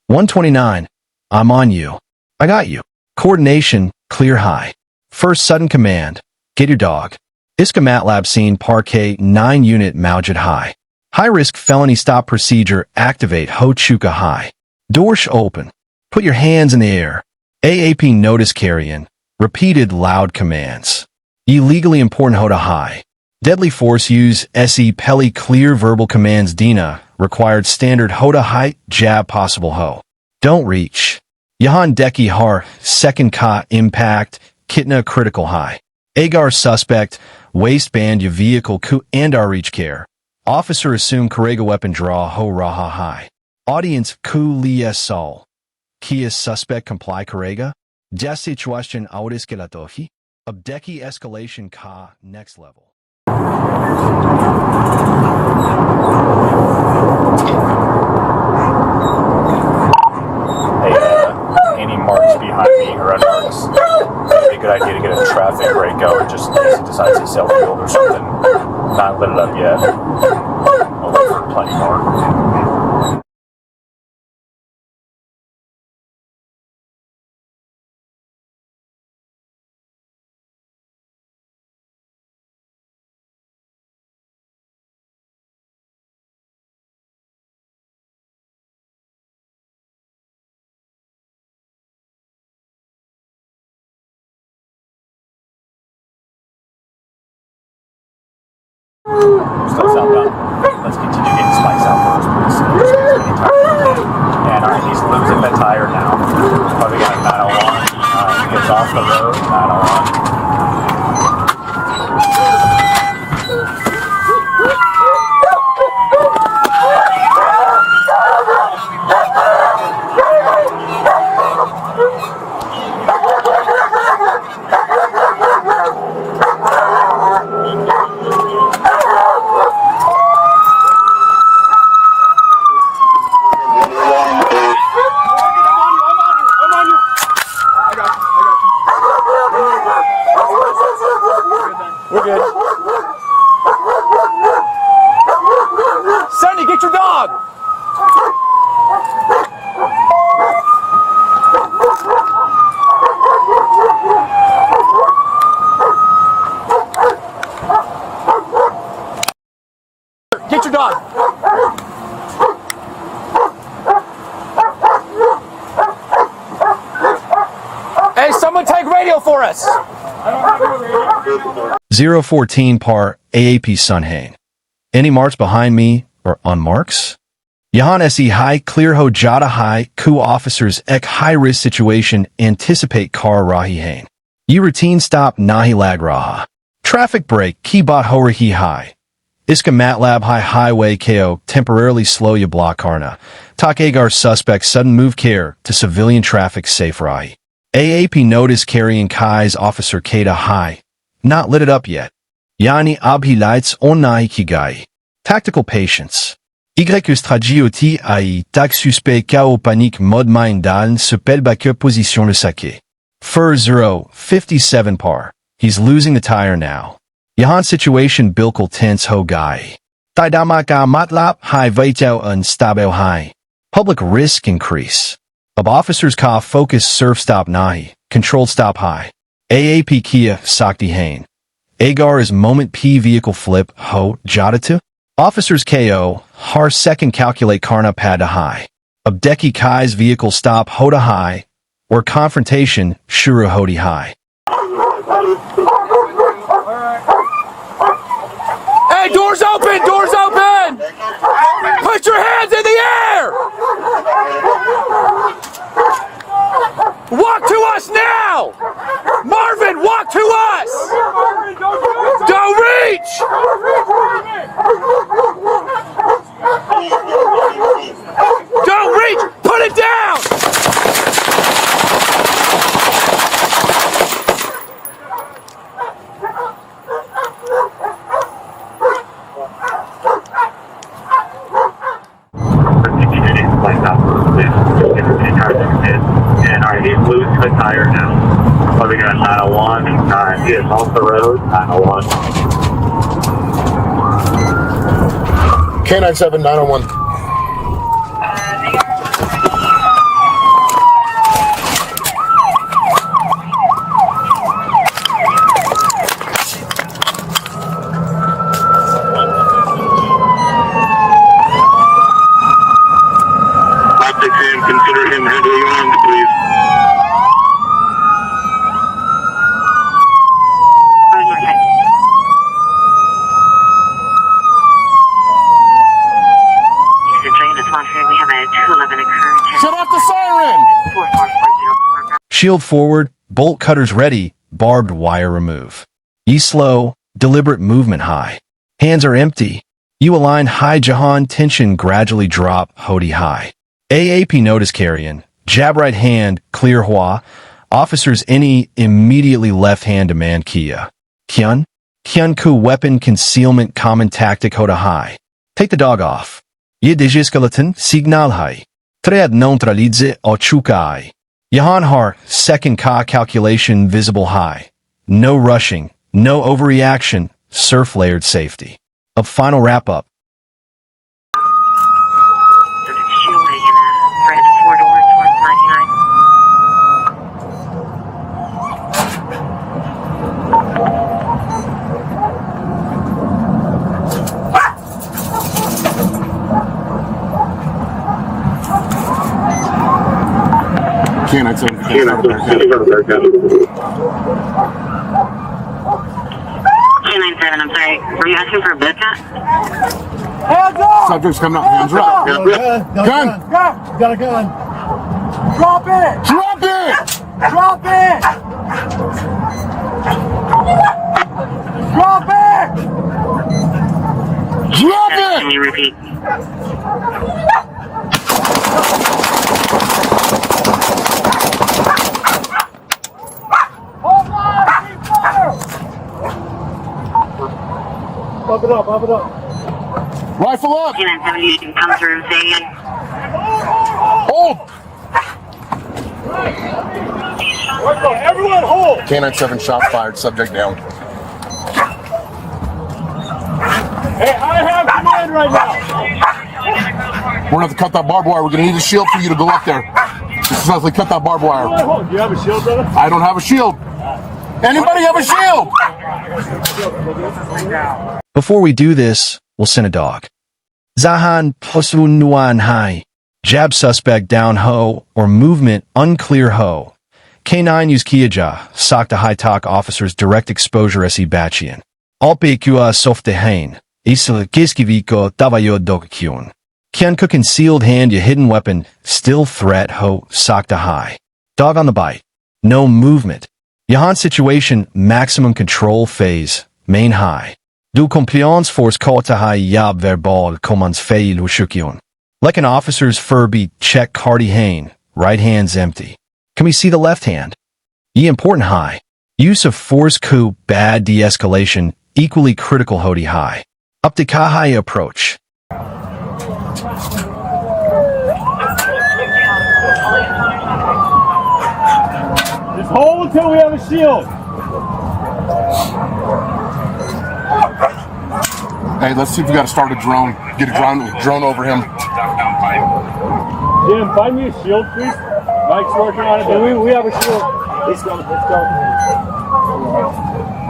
129. I'm on you. I got you. Coordination, clear high. First sudden command. Get your dog. Escalate scene parquet 9 unit Maujid high. High risk felony stop procedure activate Ho Chuka high. Doors open. Put your hands in the air. AAP notice carry-in. Repeated loud commands. Illegally important Hoda high. Deadly force use SE Peli clear verbal commands Dina. Required standard Hoda height jab possible ho. Don't reach. Yahan Deki har second ka impact Kitna critical high. Agar suspect waistband your vehicle ku and our reach care. Officer assume Karega weapon draw ho raha high. Audience ku liya sol. Kia suspect comply Karega. Ja situation audis kelatohi. Abdeki escalation ka next level. Hey, any marks behind me or unmarks? It'd be a good idea to get a traffic breakout just in case he decides to self-field or something. Not lit it up yet. I'll look for plenty more. Still southbound. Let's continue getting spikes out first, please. And alright, he's losing the tire now. Probably got a 901. He gets off the road, 901. We're good. Sonny, get your dog! Get your dog! Hey, someone take radio for us! 014 par AAP Sunhain. Any marks behind me or on marks? Yahan SE high clear ho jada high ku officers ek high risk situation anticipate car rahi hain. Yi routine stop nahi lag raha. Traffic break key bot ho rahi high. Iska matlab high highway ko temporarily slow ya block karna. Tak agar suspect sudden move care to civilian traffic safe rahi. AAP notice carrying Kai's officer Kata high. Not lit it up yet. Yani abhi lights on nahi kigai. Tactical patience. Ykus tragioti ai tak suspect kao panique mode mind daln se pelbake position le sake. Fur 057 par. He's losing the tire now. Yahan situation bilkul tense ho guy. Taidamaka matlap high vaitao unstabel high. Public risk increase. Of officers ka focus surf stop nahi. Controlled stop high. AAP Kia Sakti Hain. Agar is moment P vehicle flip ho jadatu. Officers KO har second calculate karna pada high. Abdeki Kai's vehicle stop hoda high or confrontation shuru hodi high. Hey, doors open! Doors open! Put your hands in the air! Walk to us now! Marvin, walk to us! Don't reach! Don't reach! Put it down! And alright, he's losing the tire now. Probably got 901. He is off the road, 901. K97 901. 6 a.m. Consider him heavily armed, please. We have a 211 occurred. Shut off the siren! 44404. Shield forward, bolt cutters ready, barbed wire remove. Ye slow, deliberate movement high. Hands are empty. You align high Jahan tension gradually drop Hodi high. AAP notice carrying. Jab right hand, clear hua. Officers any immediately left hand demand Kia. Kyun? Kyun ku weapon concealment common tactic Hoda high. Take the dog off. Ye desescalatin signal high. Tread neutralize o chukai. Jahan har second ka calculation visible high. No rushing, no overreaction, surf layered safety. A final wrap up. Fred, 4 doors towards 99. Canine 7, Canine 7, I'm sorry. Were you asking for a boot cat? Hands up! Subject's coming up, hands are up. Hands up. Gun! Got a gun. Drop it! Drop it! Drop it! Drop it! Drop Can it! you repeat? Hold on! Keep fire! Bump it up, bump it up. Rifle up! 970, you can come through, say again. Hold! Everyone hold! Canine 7, shots fired, subject down. Hey, I have command right now. We're gonna have to cut that barbed wire. We're gonna need a shield for you to go up there. This is as we cut that barbed wire. Do you have a shield, brother? I don't have a shield. Anybody have a shield? Before we do this, we'll send a dog. Zahan Posunuan Hai. Jab suspect down ho or movement unclear ho. K9 use Kiaja, Sakta High Talk officers direct exposure SE Bachian. Alpekua Softehain. Isla Kiskiviko Tavayo Dokakyun. Kian Cook concealed hand your hidden weapon, still threat ho Sakta High. Dog on the bite. No movement. Jahan situation maximum control phase, main high. Du compliance force kota high yab verbal commons fail hushukion. Like an officer's Furby check Cardi Hain, right hand's empty. Can we see the left hand? Ye important high. Use of force coup bad de-escalation, equally critical Hodi high. Up to Kahai approach. Just hold until we have a shield. Hey, let's see if we got to start a drone. Get a drone over him. Jim, find me a shield, please. Mike's working on it. We have a shield. Let's go. Let's go.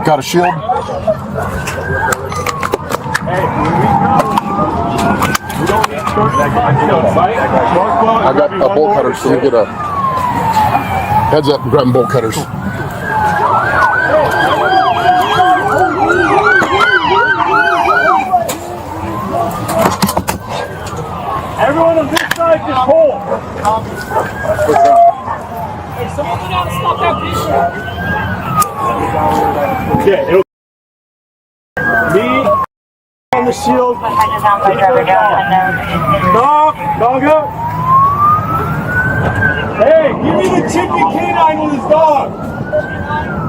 Got a shield? Hey, we don't need short. I got a bolt cutter, so we get a heads up and grabbing bolt cutters. Everyone on this side, just hold. Hey, someone go down and stop that vehicle. Yeah, it'll me on the shield. Dog up. Hey, give me the chicken canine with his dog.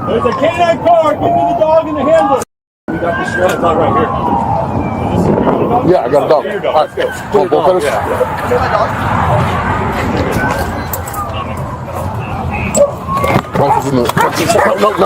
There's a canine car. Give me the dog and the handler. We got the shield. It's not right here. Yeah, I got a dog. All right, go. Bolt cutters. Rifles in the... No.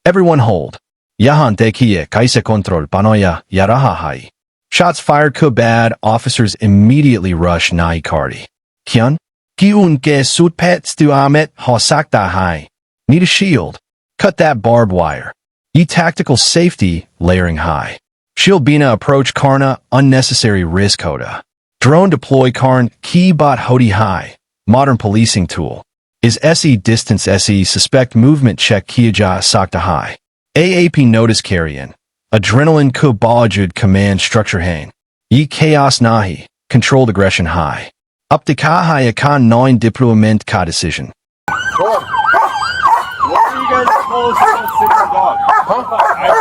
Everyone hold. Yahan tekiye kaise control panoya yaraha hai. Shots fired ko bad, officers immediately rush nai kardi. Kyun? Kiun ke sutpet stu amet hosakta hai. Need a shield. Cut that barbed wire. Ye tactical safety, layering high. Shilbina approach Karna, unnecessary risk hoda. Drone deploy Karn, key bot hodi high. Modern policing tool. Is SE distance SE suspect movement check kiaja sakta high. AAP notice carry-in. Adrenaline ku balajud command structure hain. Yi chaos nahi. Controlled aggression high. Up to ka high akan 9 deployment ka decision. What are you guys supposed to sit your dog?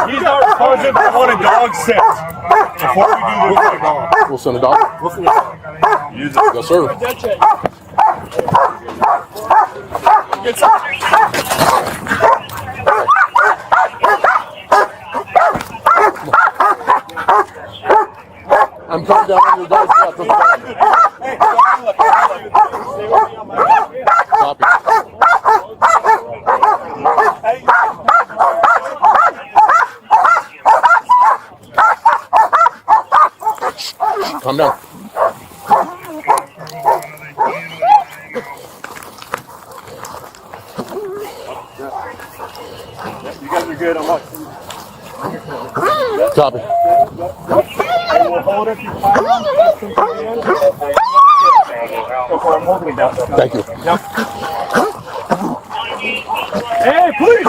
He's not responsible for what a dog sits. Before we do this, with a dog. We'll send a dog. Use it. Yes, sir. I'm coming down on your dog's left. Copy. Calm down. You guys are good. I'm up. Copy. We'll hold it. Before I'm holding it down. Thank you. Yep. Hey, please!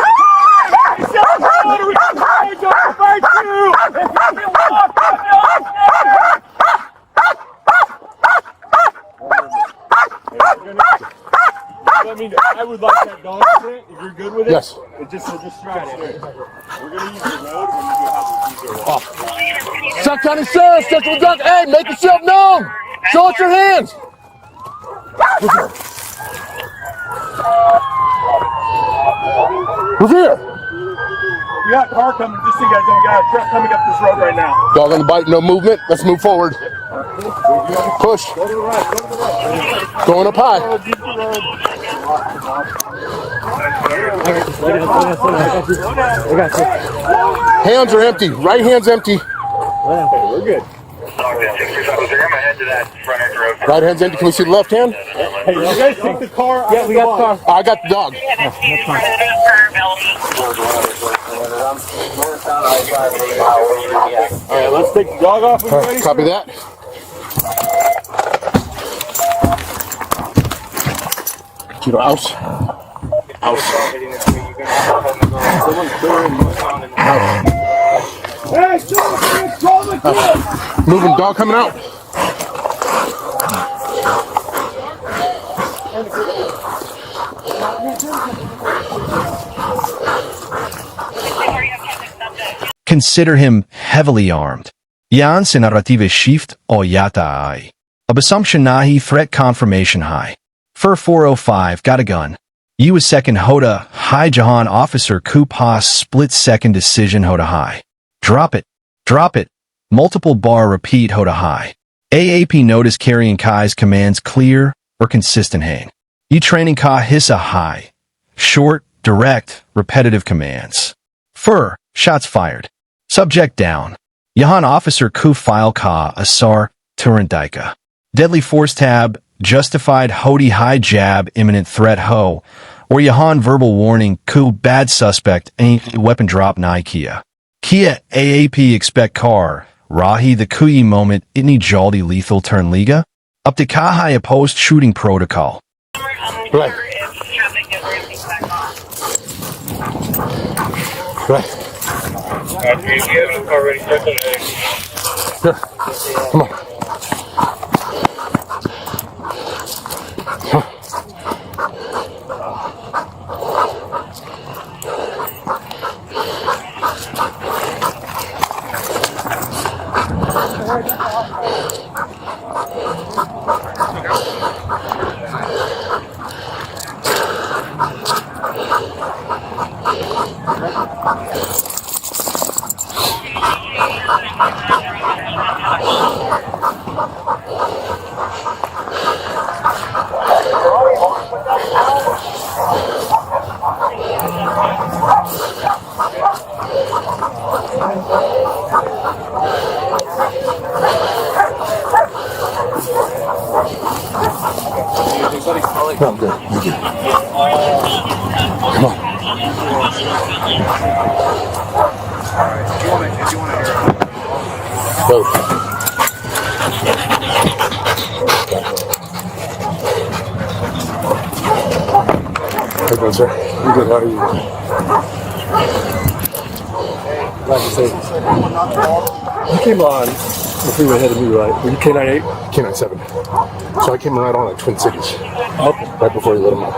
I would like that dog sit, if you're good with it. Yes. Just try it. We're going to use the road when you do have to use the road. Sacramento County Sheriff, Central Duck. Hey, make yourself known. Show us your hands. Who's here? We got a car coming, just so you guys know, we got a truck coming up this road right now. Dog on the bite, no movement. Let's move forward. Push. Going up high. Hands are empty. Right hand's empty. We're good. Right hand's empty. Can we see the left hand? Hey, you guys take the car? Yeah, we got the car. I got the dog. All right, let's take the dog off. When you're ready, Copy sir. that. Cheeto, house. Hey, call the kid. Moving, dog coming out. Consider him heavily armed. Yan se narrative shift o yata ai. Abassumption nahi threat confirmation high. Fur 405 got a gun. You a second Hoda high Jahan officer coup pas split second decision Hoda high. Drop it. Drop it. Multiple bar repeat Hoda high. AAP notice carrying Kai's commands clear or consistent hain. You training Ka hissa high. Short, direct, repetitive commands. Fur, shots fired. Subject down. Yahan officer coup file Ka asar Turandika. Deadly force tab, justified Hodi high jab imminent threat ho. Or Yahan verbal warning coup bad suspect ain't weapon drop nai Kia. Kia AAP expect car. Rahi the Kuyi moment itni jaldi lethal turn liga. Up to Kahai opposed shooting protocol. Right. Right. Here. Come on. Come on. Both. How you doing, sir? I'm good. How are you? Glad to say you came on the freeway ahead of me, right? Were you K98? K97. So I came right on at Twin Cities. Okay. Right before you let him up.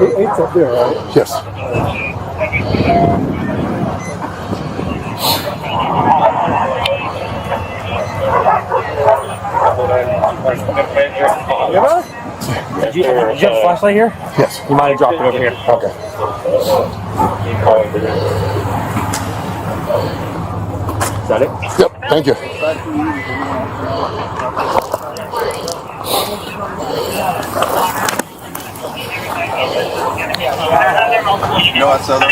8's up there, right? Yes. Did you have a flashlight here? Yes. You might have dropped it over here. Okay. Is that it? Yep. Thank you. You know what's other?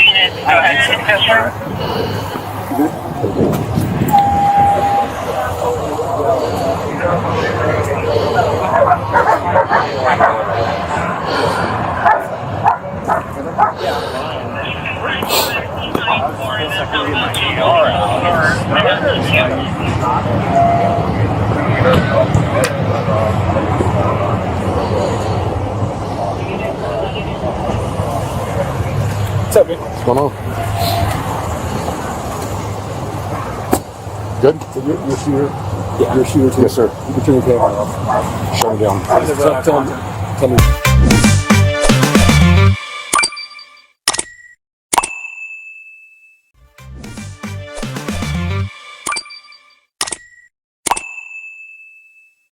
What's up, man? What's going on? Good? Your shooter? Yeah. Your shooter too? Yes, sir. You can turn your camera off. Shut him down. Tell me.